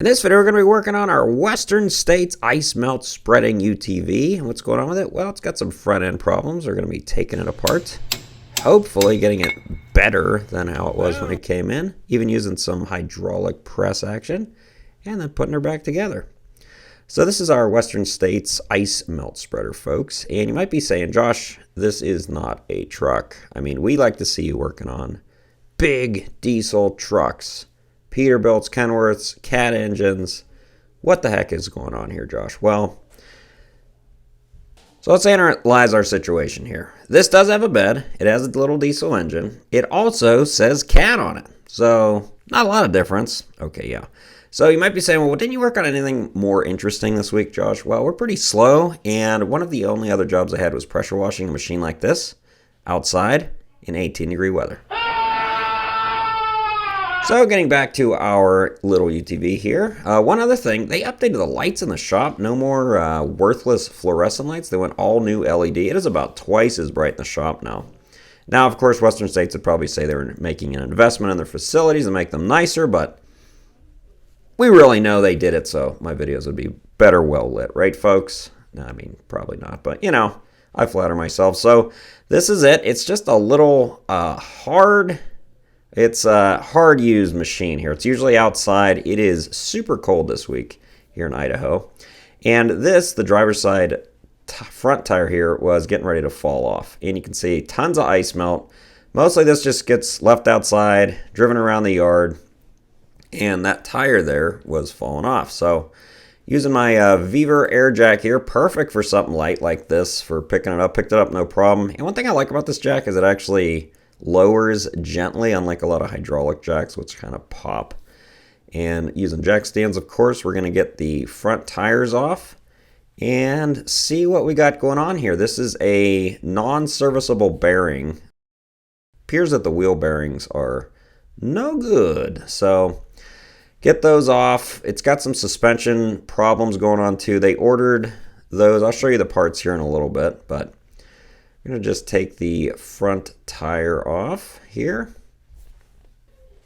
In this video, we're going to be working on our Western States ice melt spreading UTV. What's going on with it? Well, it's got some front end problems. We're going to be taking it apart, hopefully getting it better than how it was when it came in, even using some hydraulic press action, and then putting her back together. So this is our Western States ice melt spreader, folks. And you might be saying, Josh, this is not a truck. I mean, we like to see you working on big diesel trucks. Peterbilts, Kenworths, Cat engines. What the heck is going on here, Josh? Well, so let's analyze our situation here. This does have a bed. It has a little diesel engine. It also says Cat on it. So not a lot of difference. Okay, yeah. So you might be saying, well, didn't you work on anything more interesting this week, Josh? Well, we're pretty slow, and one of the only other jobs I had was pressure washing a machine like this outside in 18-degree weather. So getting back to our little UTV here, one other thing, they updated the lights in the shop. No more worthless fluorescent lights. They went all new LED. It is about twice as bright in the shop now. Now, of course, Western States would probably say they were making an investment in their facilities to make them nicer, but we really know they did it, so my videos would be better well lit, right, folks? No, I mean, probably not, but, you know, I flatter myself. So this is it. It's just a little hard... It's a hard-used machine here. It's usually outside. It is super cold this week here in Idaho. And this, the driver's side front tire here, was getting ready to fall off. And you can see tons of ice melt. Mostly this just gets left outside, driven around the yard, and that tire there was falling off. So using my Viver air jack here, perfect for something light like this for picking it up. Picked it up, no problem. And one thing I like about this jack is it actually lowers gently, unlike a lot of hydraulic jacks, which kind of pop. And using jack stands, of course, we're going to get the front tires off and see what we got going on here. This is a non-serviceable bearing. Appears that the wheel bearings are no good. So get those off. It's got some suspension problems going on too. They ordered those. I'll show you the parts here in a little bit, but I'm going to just take the front tire off here.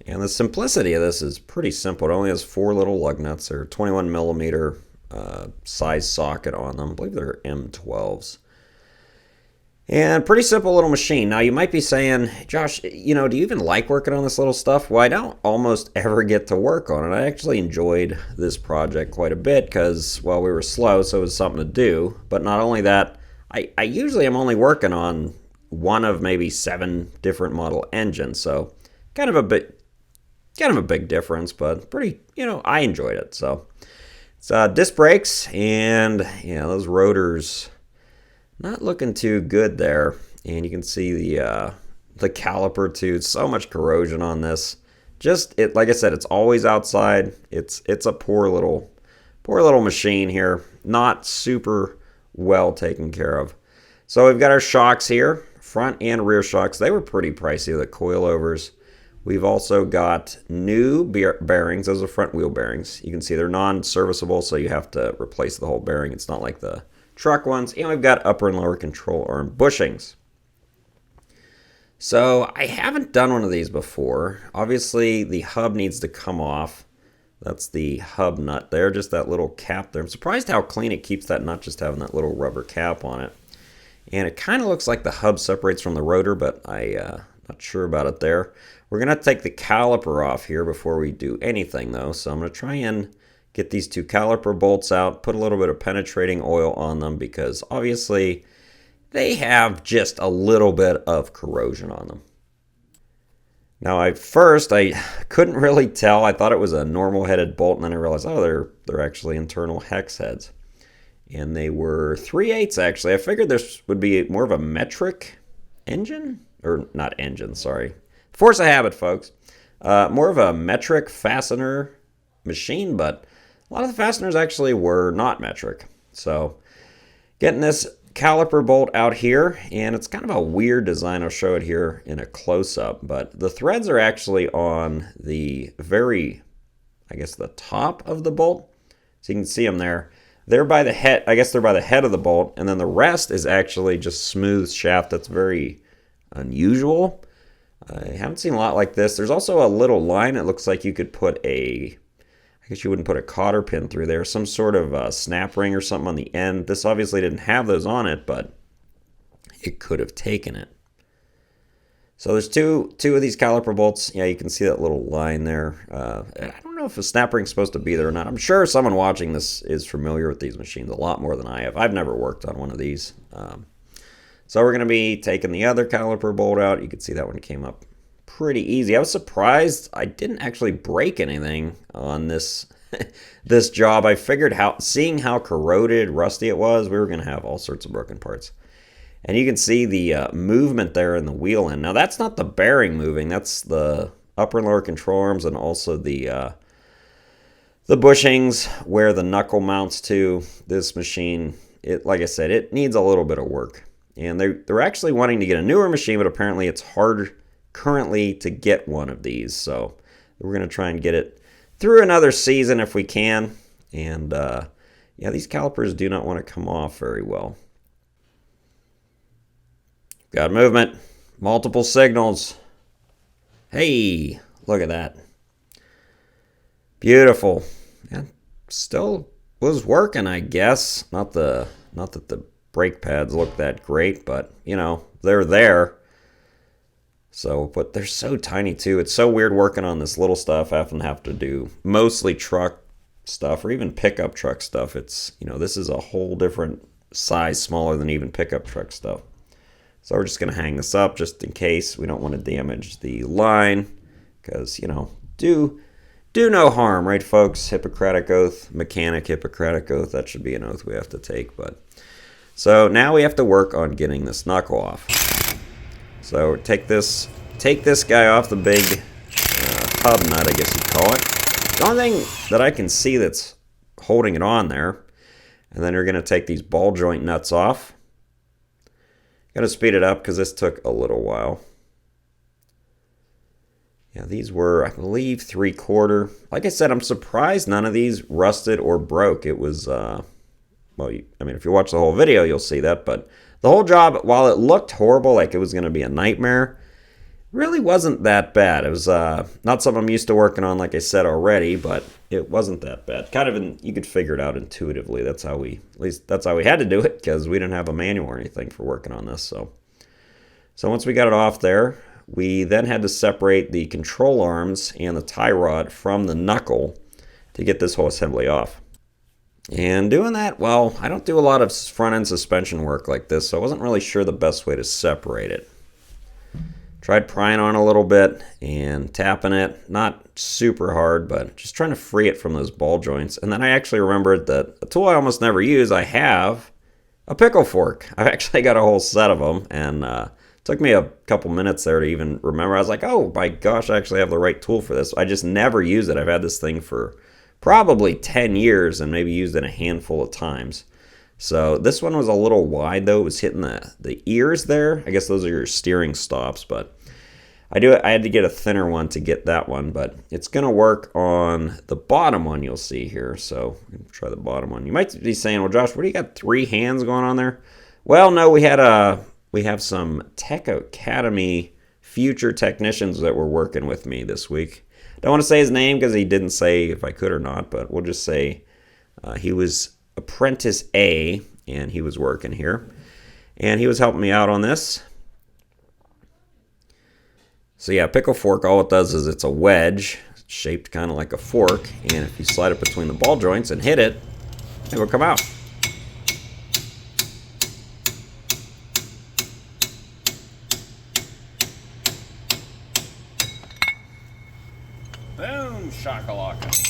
And the simplicity of this is pretty simple. It only has 4 little lug nuts. They're 21 millimeter size socket on them. I believe they're M12s. And pretty simple little machine. Now you might be saying, Josh, you know, do you even like working on this little stuff? Well, I don't almost ever get to work on it. I actually enjoyed this project quite a bit because, well, we were slow, so it was something to do. But not only that, I usually am only working on one of maybe 7 different model engines, so kind of a big difference, but pretty, you know, I enjoyed it. So it's disc brakes, and yeah, those rotors not looking too good there, and you can see the caliper too. So much corrosion on this. Just it, like I said, it's always outside. It's a poor little machine here. Not super well taken care of. So we've got our shocks here, front and rear shocks. They were pretty pricey, the coilovers. We've also got new bearings. Those are front wheel bearings. You can see they're non-serviceable, so you have to replace the whole bearing. It's not like the truck ones. And we've got upper and lower control arm bushings. So I haven't done one of these before. Obviously, the hub needs to come off. That's the hub nut there, just that little cap there. I'm surprised how clean it keeps that nut, just having that little rubber cap on it. And it kind of looks like the hub separates from the rotor, but I'm not sure about it there. We're going to take the caliper off here before we do anything, though. So I'm going to try and get these 2 caliper bolts out, put a little bit of penetrating oil on them, because obviously they have just a little bit of corrosion on them. Now, at first, I couldn't really tell. I thought it was a normal headed bolt, and then I realized, oh, they're actually internal hex heads. And they were 3/8 actually. I figured this would be more of a metric engine, or not engine, sorry. Force of habit, folks. More of a metric fastener machine, but a lot of the fasteners actually were not metric. So getting this caliper bolt out here, and it's kind of a weird design. I'll show it here in a close-up, but the threads are actually on the very, I guess, the top of the bolt. So you can see them there. They're by the head, I guess they're by the head of the bolt, and then the rest is actually just smooth shaft. That's very unusual. I haven't seen a lot like this. There's also a little line. It looks like you could put a, I guess you wouldn't put a cotter pin through there. Some sort of snap ring or something on the end. This obviously didn't have those on it, but it could have taken it. So there's two of these caliper bolts. Yeah, you can see that little line there. I don't know if a snap ring's supposed to be there or not. I'm sure someone watching this is familiar with these machines a lot more than I have. I've never worked on one of these. So we're going to be taking the other caliper bolt out. You can see that one came up pretty easy. I was surprised I didn't actually break anything on this this job. I figured seeing how corroded, rusty it was, we were going to have all sorts of broken parts. And you can see the movement there in the wheel end. Now that's not the bearing moving. That's the upper and lower control arms and also the bushings where the knuckle mounts to. This machine, like I said, it needs a little bit of work. And they're actually wanting to get a newer machine, but apparently it's hard currently to get one of these. So we're going to try and get it through another season if we can. And yeah, these calipers do not want to come off very well. Got movement, multiple signals. Hey, look at that. Beautiful. Yeah, still was working, I guess. Not that the brake pads look that great, but you know, they're there. So, but they're so tiny too. It's so weird working on this little stuff. I often have to do mostly truck stuff or even pickup truck stuff. It's, you know, this is a whole different size, smaller than even pickup truck stuff. So we're just going to hang this up just in case. We don't want to damage the line because, you know, do no harm, right, folks? Hippocratic oath, mechanic Hippocratic oath. That should be an oath we have to take. But so now we have to work on getting this knuckle off. So take this guy off, the big hub nut, I guess you'd call it. The only thing that I can see that's holding it on there. And then you're going to take these ball joint nuts off. Got to speed it up because this took a little while. Yeah, these were, I believe, 3/4. Like I said, I'm surprised none of these rusted or broke. It was, well, I mean, if you watch the whole video, you'll see that. But the whole job, while it looked horrible, like it was going to be a nightmare, really wasn't that bad. It was not something I'm used to working on, like I said already, but it wasn't that bad. Kind of, you could figure it out intuitively. That's how at least that's how we had to do it, because we didn't have a manual or anything for working on this. So once we got it off there, we then had to separate the control arms and the tie rod from the knuckle to get this whole assembly off. And doing that, well, I don't do a lot of front end suspension work like this, so I wasn't really sure the best way to separate it. Tried prying on a little bit and tapping it, not super hard, but just trying to free it from those ball joints. And then I actually remembered that a tool I almost never use, I have a pickle fork. I've actually got a whole set of them, and it took me a couple minutes there to even remember. I was like, oh my gosh, I actually have the right tool for this. I just never use it. I've had this thing for probably 10 years and maybe used it a handful of times. So this one was a little wide though. It was hitting the ears there. I guess those are your steering stops, but I had to get a thinner one to get that one, but it's going to work on the bottom one you'll see here. So try the bottom one. You might be saying, well, Josh, what do you got 3 hands going on there? Well, no, we have some Tech Academy future technicians that were working with me this week. Don't want to say his name because he didn't say if I could or not, but we'll just say he was Apprentice A, and he was working here. And he was helping me out on this. So yeah, pickle fork, all it does is it's a wedge shaped kind of like a fork, and if you slide it between the ball joints and hit it, it will come out. Boom, shakalaka.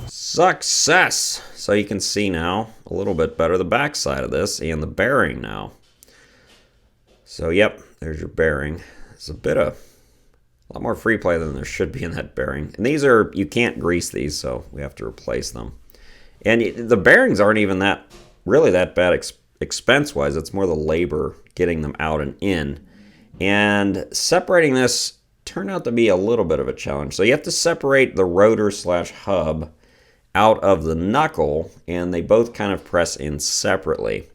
Success! So you can see now a little bit better the back side of this and the bearing now. So yep, there's your bearing. It's a lot more free play than there should be in that bearing. And these are, you can't grease these, so we have to replace them. And the bearings aren't even really that bad expense-wise. It's more the labor getting them out and in. And separating this turned out to be a little bit of a challenge. So you have to separate the rotor/hub out of the knuckle, and they both kind of press in separately.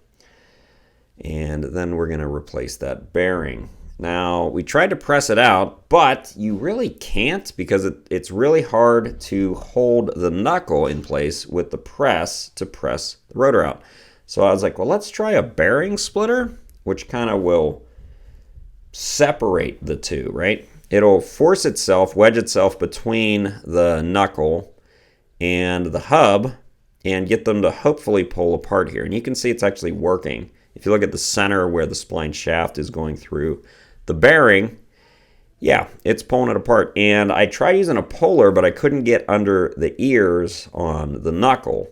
And then we're going to replace that bearing. Now, we tried to press it out, but you really can't because it's really hard to hold the knuckle in place with the press to press the rotor out. So I was like, well, let's try a bearing splitter, which kind of will separate the two, right? It'll force itself, wedge itself between the knuckle and the hub and get them to hopefully pull apart here. And you can see it's actually working. If you look at the center where the spline shaft is going through the bearing, yeah, it's pulling it apart. And I tried using a puller, but I couldn't get under the ears on the knuckle.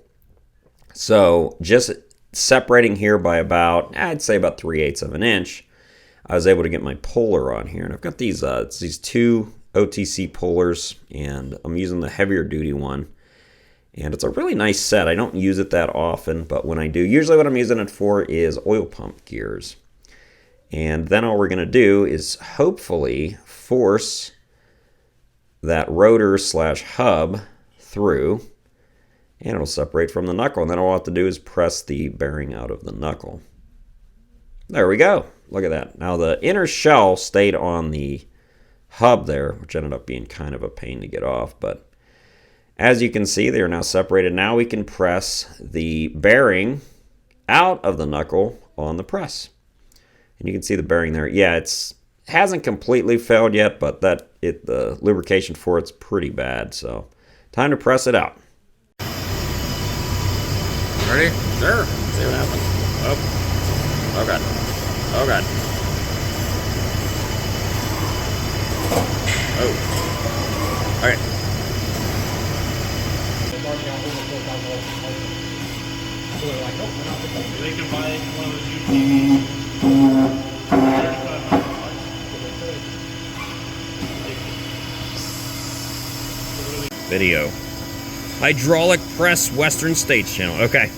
So just separating here by about, I'd say about 3/8 of an inch, I was able to get my puller on here. And I've got these two OTC pullers, and I'm using the heavier duty one. And it's a really nice set. I don't use it that often, but when I do, usually what I'm using it for is oil pump gears. And then all we're going to do is hopefully force that rotor slash hub through, and it'll separate from the knuckle. And then all I'll have to do is press the bearing out of the knuckle. There we go. Look at that. Now the inner shell stayed on the hub there, which ended up being kind of a pain to get off, but as you can see, they are now separated. Now we can press the bearing out of the knuckle on the press. And you can see the bearing there. Yeah, it hasn't completely failed yet, but the lubrication for it's pretty bad. So time to press it out. Ready? Sure. See what happens. Oh. Oh god. Oh god. Oh. All right. They can buy one of those UTVs. Video. Hydraulic press Western States channel. Okay.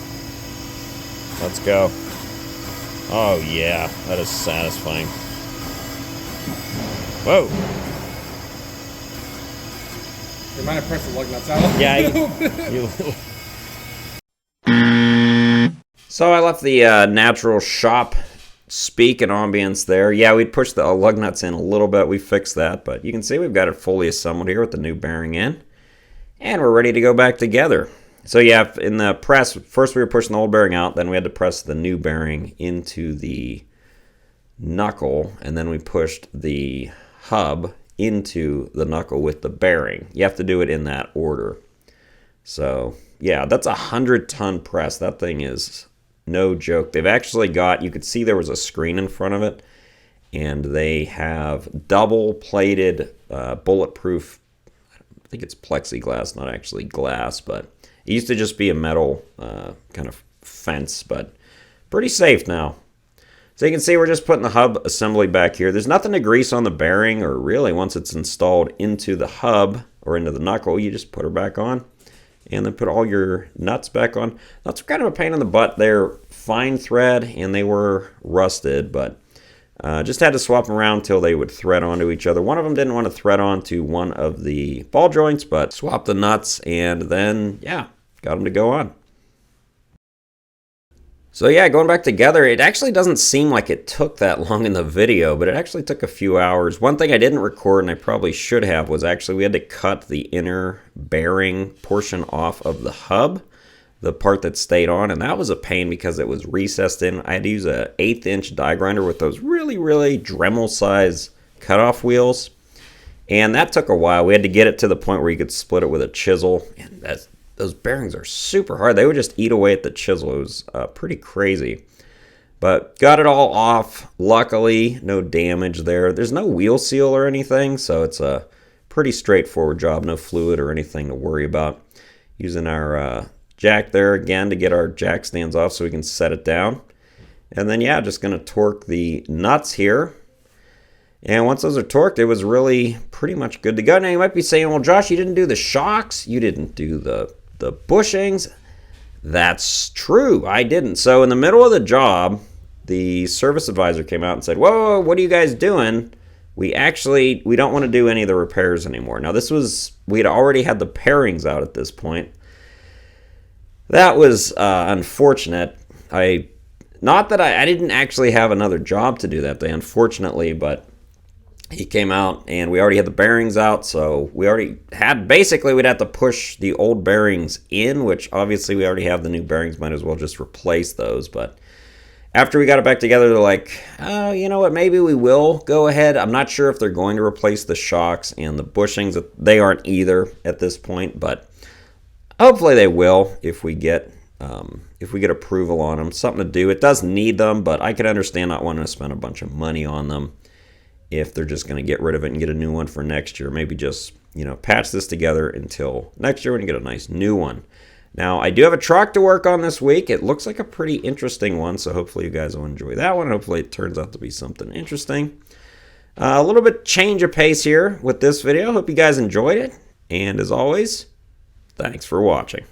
Let's go. Oh yeah, that is satisfying. Whoa. You might have pressed the lug nuts out. Yeah. So I left the natural shop speak and ambience there. Yeah, we'd pushed the lug nuts in a little bit. We fixed that, but you can see we've got it fully assembled here with the new bearing in. And we're ready to go back together. So yeah, in the press, first we were pushing the old bearing out, then we had to press the new bearing into the knuckle, and then we pushed the hub into the knuckle with the bearing. You have to do it in that order. So yeah, that's a 100-ton press. That thing is no joke. They've actually got, you could see there was a screen in front of it, and they have double-plated bulletproof, I think it's plexiglass, not actually glass, but it used to just be a metal kind of fence, but pretty safe now. So you can see we're just putting the hub assembly back here. There's nothing to grease on the bearing, or really once it's installed into the hub or into the knuckle, you just put her back on and then put all your nuts back on. Nuts are kind of a pain in the butt. They're fine thread and they were rusted, but just had to swap them around till they would thread onto each other. One of them didn't want to thread onto one of the ball joints, but swapped the nuts and then, yeah, got them to go on. So yeah, going back together, it actually doesn't seem like it took that long in the video, but it actually took a few hours. One thing I didn't record, and I probably should have, was actually we had to cut the inner bearing portion off of the hub, the part that stayed on, and that was a pain because it was recessed in. I had to use an 1/8-inch die grinder with those really, really Dremel size cutoff wheels, and that took a while. We had to get it to the point where you could split it with a chisel, and those bearings are super hard. They would just eat away at the chisel. It was pretty crazy. But got it all off. Luckily, no damage there. There's no wheel seal or anything, so it's a pretty straightforward job. No fluid or anything to worry about. Using our jack there again to get our jack stands off so we can set it down. And then, yeah, just going to torque the nuts here. And once those are torqued, it was really pretty much good to go. Now, you might be saying, well, Josh, you didn't do the shocks. You didn't do the bushings. That's true. I didn't. So in the middle of the job, the service advisor came out and said, whoa, what are you guys doing? We don't want to do any of the repairs anymore. Now, we had already had the pairings out at this point. That was unfortunate. Not that I didn't actually have another job to do that day, unfortunately, but he came out and we already had the bearings out, so we already had, basically we'd have to push the old bearings in, which obviously we already have the new bearings, might as well just replace those. But after we got it back together, they're like, oh, you know what, maybe we will go ahead. I'm not sure if they're going to replace the shocks and the bushings. They aren't either at this point, but hopefully they will if we get approval on them. Something to do. It does need them, but I could understand not wanting to spend a bunch of money on them if they're just going to get rid of it and get a new one for next year. Maybe just, patch this together until next year when you get a nice new one. Now, I do have a truck to work on this week. It looks like a pretty interesting one, so hopefully you guys will enjoy that one. Hopefully it turns out to be something interesting. A little bit change of pace here with this video. Hope you guys enjoyed it. And as always, thanks for watching.